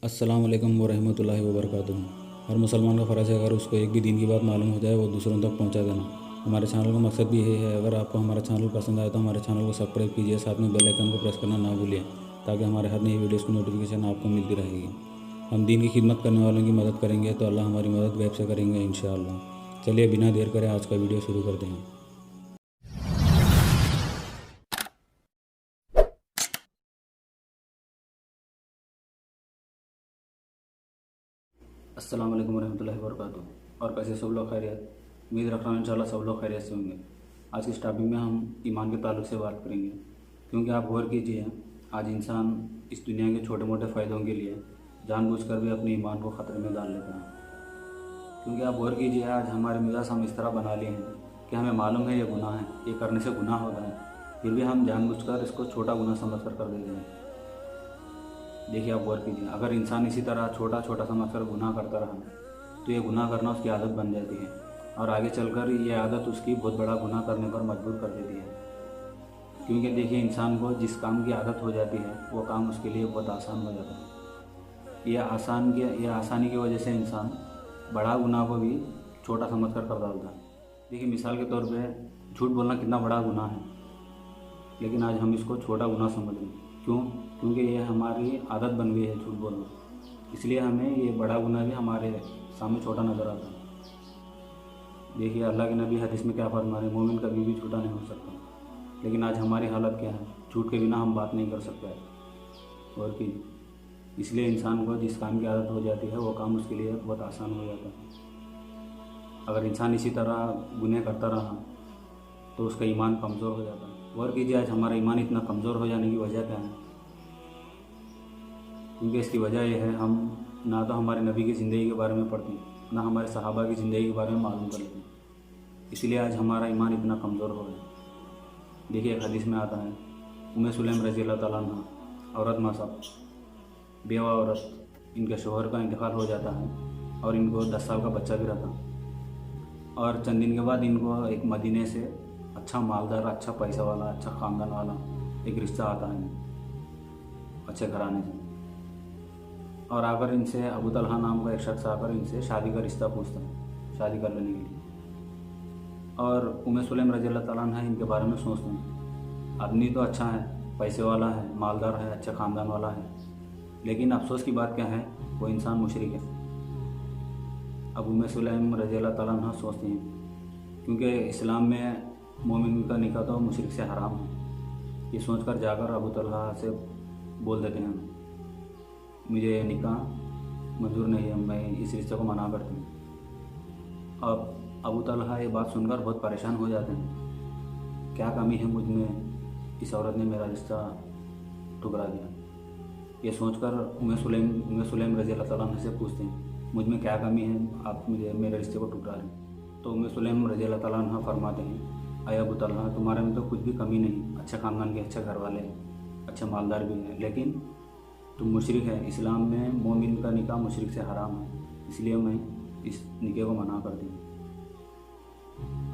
अस्सलाम वालेकुम वरहमतुल्लाहि वबरकातुहू। हर मुसलमान का फ़र्ज़ है अगर उसको एक भी दीन की बात मालूम हो जाए वो दूसरों तक पहुंचा देना। हमारे चैनल का मकसद भी यही है। अगर आपको हमारा चैनल पसंद आए तो हमारे चैनल को सब्सक्राइब कीजिए, साथ में बेल आइकन को प्रेस करना ना भूलिए ताकि हमारे हर नई वीडियोज़ की नोटिफिकेशन आपको मिलती रहेगी। हम दीन की खिदमत करने वालों की मदद करेंगे तो अल्लाह हमारी मदद गैब से करेंगे इंशाअल्लाह। चलिए बिना देर करे आज का वीडियो शुरू करते हैं। अस्सलाम वालेकुम वरहमतुल्लाहि वबरकातुहू। और कैसे सब लोग खैरियत? उम्मीद रख रहा हूँ इंशाल्लाह सब लोग खैरियत से होंगे। आज की इस टॉपिक में हम ईमान के ताल्लुक से बात करेंगे, क्योंकि आप गौर कीजिए आज इंसान इस दुनिया के छोटे मोटे फ़ायदों के लिए जानबूझकर भी अपने ईमान को ख़तरे में डाल लेता है। क्योंकि आप गौर कीजिए आज हमारे मिजाज हम इस तरह बना लिए हैं कि हमें मालूम है ये गुनाह है, ये करने से गुनाह होता है, फिर भी हम जानबूझकर इसको छोटा गुनाह समझ कर देते हैं। देखिए आप गौर कीजिए, अगर इंसान इसी तरह छोटा छोटा समझकर गुनाह करता रहा तो ये गुनाह करना उसकी आदत बन जाती है और आगे चलकर ये आदत उसकी बहुत बड़ा गुनाह करने पर मजबूर कर देती है। क्योंकि देखिए इंसान को जिस काम की आदत हो जाती है वो काम उसके लिए बहुत आसान हो जाता है। यह आसानी की वजह से इंसान बड़ा गुनाह को भी छोटा समझ कर डालता है। देखिए मिसाल के तौर पे झूठ बोलना कितना बड़ा गुनाह है, लेकिन आज हम इसको छोटा गुनाह समझ रहे हैं। क्यों? क्योंकि ये हमारी आदत बन गई है झूठ बोलना, इसलिए हमें ये बड़ा गुनाह भी हमारे सामने छोटा नज़र आता है। देखिए अल्लाह के नबी हदीस में क्या फरमा रहे हैं, मोमिन कभी भी झूठा नहीं हो सकता, लेकिन आज हमारी हालत क्या है, झूठ के बिना हम बात नहीं कर सकते। और कि इसलिए इंसान को जिस काम की आदत हो जाती है वो काम उसके लिए बहुत आसान हो जाता है। अगर इंसान इसी तरह गुनाह करता रहा तो उसका ईमान कमज़ोर हो जाता है। गौर कीजिए आज हमारा ईमान इतना कमज़ोर हो जाने की वजह क्या है? क्योंकि इसकी वजह यह है हम ना तो हमारे नबी की ज़िंदगी के बारे में पढ़ते हैं, ना हमारे सहाबा की ज़िंदगी के बारे में मालूम कर लेते हैं, इसीलिए आज हमारा ईमान इतना कमज़ोर हो गया। देखिए एक हदीस में आता है, उम्मे सुलैम रज़ी अल्लाह ताला अन्हा, औरत मसब बेवा औरत, इनके शोहर का इंतकाल हो जाता है और इनको 10 साल का बच्चा भी रहता, और चंद दिन के बाद इनको एक मदीने से अच्छा मालदार, अच्छा पैसा वाला, अच्छा ख़ानदान वाला एक रिश्ता आता है अच्छे घराने से, और आकर इनसे अबू तलहा नाम का एक शख्स आकर इनसे शादी का रिश्ता पूछता है, शादी कर लेने के लिए। और उम्मे सुलैम रज़ी अल्लाह ताला अन्हा इनके बारे में सोचते हैं, आदमी तो अच्छा है, पैसे वाला है, मालदार है, अच्छे ख़ानदान वाला है, लेकिन अफसोस की बात क्या है, वो इंसान मुशरिक है। अब उम्मे सुलैम रज़ी अल्लाह ताला अन्हा सोचती हैं, क्योंकि इस्लाम में मोमिन का निकाह तो मुशरिक से हराम है। ये सोचकर जाकर अबू तलहा से बोल देते हैं, मुझे निकाह मंजूर नहीं है, मैं इस रिश्ते को मना करती हूँ। अब अबू तलहा ये बात सुनकर बहुत परेशान हो जाते हैं, क्या कमी है मुझ में, इस औरत ने मेरा रिश्ता ठुकरा दिया। ये सोचकर उम्मे सुलैम रज़ी अल्लाह ताला अन्हा से पूछते हैं, मुझ में क्या कमी है, आप मुझे मेरे रिश्ते को ठुकरा रहे हैं? तो उम्मे सुलैम रज़ी अल्लाह ताला अन्हा फरमाते हैं, अय अबू तलहा, तुम्हारे में तो कुछ भी कमी नहीं, अच्छे ख़ानदान के, अच्छे घर वाले, अच्छे मालदार भी हैं, लेकिन तुम मुशरिक है। इस्लाम में मोमिन का निकाह मुशरिक से हराम है, इसलिए मैं इस निकाह को मना कर दी।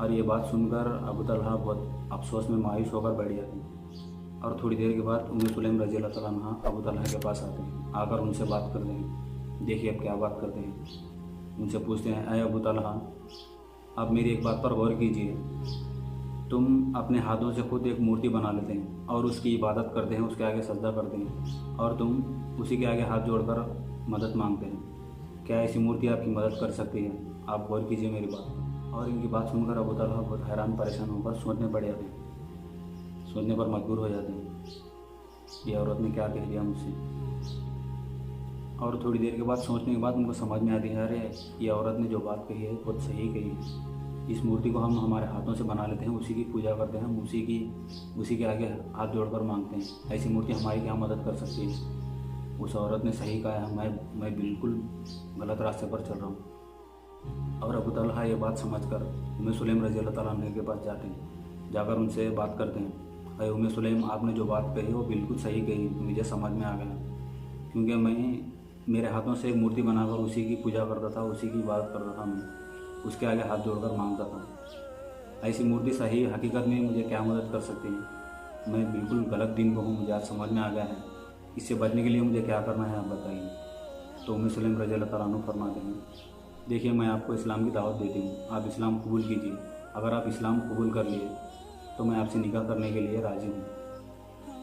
और ये बात सुनकर अबू तलहा बहुत अफसोस में मायूस होकर बैठ जाते हैं। और थोड़ी देर के बाद उम्मे सुलैम रज़ी अल्लाह ताला अन्हा अबू तलहा के पास आते हैं, आकर उनसे बात करते हैं। देखिए अब क्या बात करते हैं, उनसे पूछते हैं, अय अबू तलहा, आप मेरी एक बात पर गौर कीजिए, तुम अपने हाथों से खुद एक मूर्ति बना लेते हैं और उसकी इबादत करते हैं, उसके आगे सजदा करते हैं, और तुम उसी के आगे हाथ जोड़कर मदद मांगते हैं। क्या ऐसी मूर्ति आपकी मदद कर सकती है? आप गौर कीजिए मेरी बात। और इनकी बात सुनकर अबू तलहा बहुत हैरान परेशान होकर सोचने पड़ जाते हैं, सोचने पर मजबूर हो जाते हैं, ये औरत ने क्या कह दिया मुझसे। और थोड़ी देर के बाद सोचने के बाद उनको समझ में आती है, अरे ये औरत ने जो बात कही है बहुत सही कही है। इस मूर्ति को हम हमारे हाथों से बना लेते हैं, उसी की पूजा करते हैं, उसी के आगे हाथ जोड़कर मांगते हैं, ऐसी मूर्ति हमारी क्या मदद कर सकती है? उस औरत ने सही कहा है, मैं बिल्कुल गलत रास्ते पर चल रहा हूँ। और अबू तलहा ये बात समझकर उम्मे सुलैम रज़ी अल्लाह ताला अन्हा के पास जाते हैं, जाकर उनसे बात करते हैं, अरे उम्मे सुलैम, आपने जो बात कही वो बिल्कुल सही कही, मुझे समझ में आ गया, क्योंकि मैं मेरे हाथों से एक मूर्ति बनाकर उसी की पूजा करता था, उसी की इबादत करता था, मैं उसके आगे हाथ जोड़कर मांगता था। ऐसी मूर्ति सही हकीकत में मुझे क्या मदद कर सकती है? मैं बिल्कुल गलत दिन को हूँ, मुझे आज समझ में आ गया है, इससे बचने के लिए मुझे क्या करना है आप बताइए। तो उम्मे सुलैम रज़ी अल्लाह तआला अन्हु फरमाते हैं, देखिए मैं आपको इस्लाम की दावत देती हूँ, आप इस्लाम कबूल कीजिए। अगर आप इस्लाम कबूल कर लिए तो मैं आपसे निकाह करने के लिए राज़ी हूँ।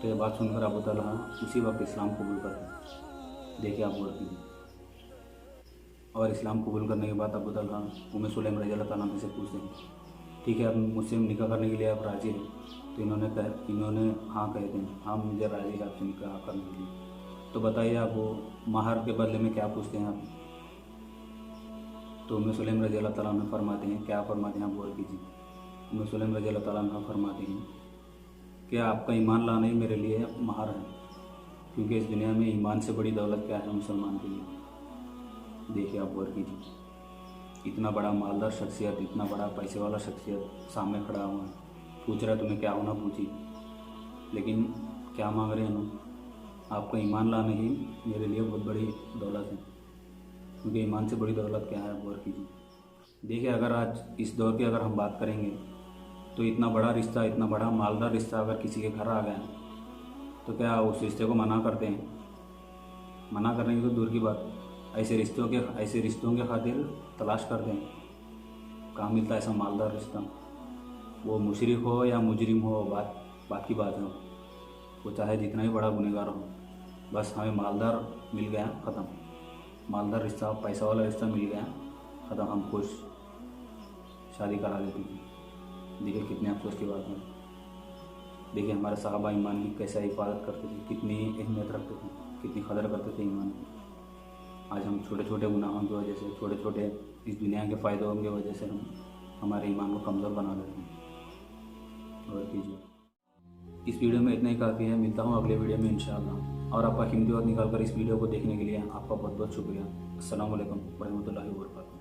तो यह बात सुनकर अबू तलहा उसी वक्त इस्लाम कबूल करते हैं। देखिए आप गौर कीजिए। और इस्लाम कबूल करने के बाद अबू तलहा उम्मे सुलैम रज़ी अल्लाह तआला अन्हा से पूछते हैं, ठीक है, आप मुझसे निकाह करने के लिए आप राज़ी हैं? तो इन्होंने हाँ कह दें, हाँ मुझे राज़ी है आपसे निकाह करने के लिए। तो बताइए आप वो महर के बदले में क्या पूछते हैं आप? तो उम्मे सुलैम रज़ी अल्लाह तआला अन्हा फरमाते हैं, क्या फरमाते हैं आप गौर कीजिए। उम्मे सुलैम रज़ी अल्लाह तआला अन्हा फरमाते हैं कि आपका ईमान लाना ही मेरे लिए महर है, क्योंकि इस दुनिया में ईमान से बड़ी दौलत क्या है मुसलमान के लिए। देखिए आप गौर कीजिए, इतना बड़ा मालदार शख्सियत, इतना बड़ा पैसे वाला शख्सियत सामने खड़ा हुआ है, पूछ रहा है तुम्हें क्या होना पूछी, लेकिन क्या मांग रहे हैं हम? आपका ईमान लाना ही मेरे लिए बहुत बड़ी दौलत है, क्योंकि ईमान से बड़ी दौलत क्या है आप गौर कीजिए। देखिए अगर आज इस दौर की अगर हम बात करेंगे तो इतना बड़ा रिश्ता, इतना बड़ा मालदार रिश्ता अगर किसी के घर आ गया तो क्या उस रिश्ते को मना करते हैं? मना करने की तो दूर की बात, ऐसे रिश्तों के खातिर तलाश करते हैं। कहाँ मिलता है ऐसा मालदार रिश्ता? वो मुशरिक हो या मुजरिम हो, बात की बात है, वो चाहे जितना ही बड़ा गुनहगार हो, बस हमें मालदार मिल गया, ख़त्म। मालदार रिश्ता, पैसा वाला रिश्ता मिल गया, ख़त्म, हम खुश, शादी करा देते हैं। देखिए कितने अफसोस की बात है। देखिए हमारे सहाबा ईमान की कैसे हिफाजत करते थे, कितनी अहमियत रखते थे, कितनी कदर करते थे ईमान की। आज हम छोटे छोटे गुनाहों की वजह से, छोटे छोटे इस दुनिया के फ़ायदों की वजह से हम हमारे ईमान को कमज़ोर बना लेते हैं। और कीजिए, इस वीडियो में इतना ही काफ़ी है। मिलता हूँ अगले वीडियो में इंशाअल्लाह। और आपका कीमती वक्त निकाल कर इस वीडियो को देखने के लिए आपका बहुत बहुत शुक्रिया। अस्सलामु अलैकुम वरहमतुल्लाहि वबरकातुहू।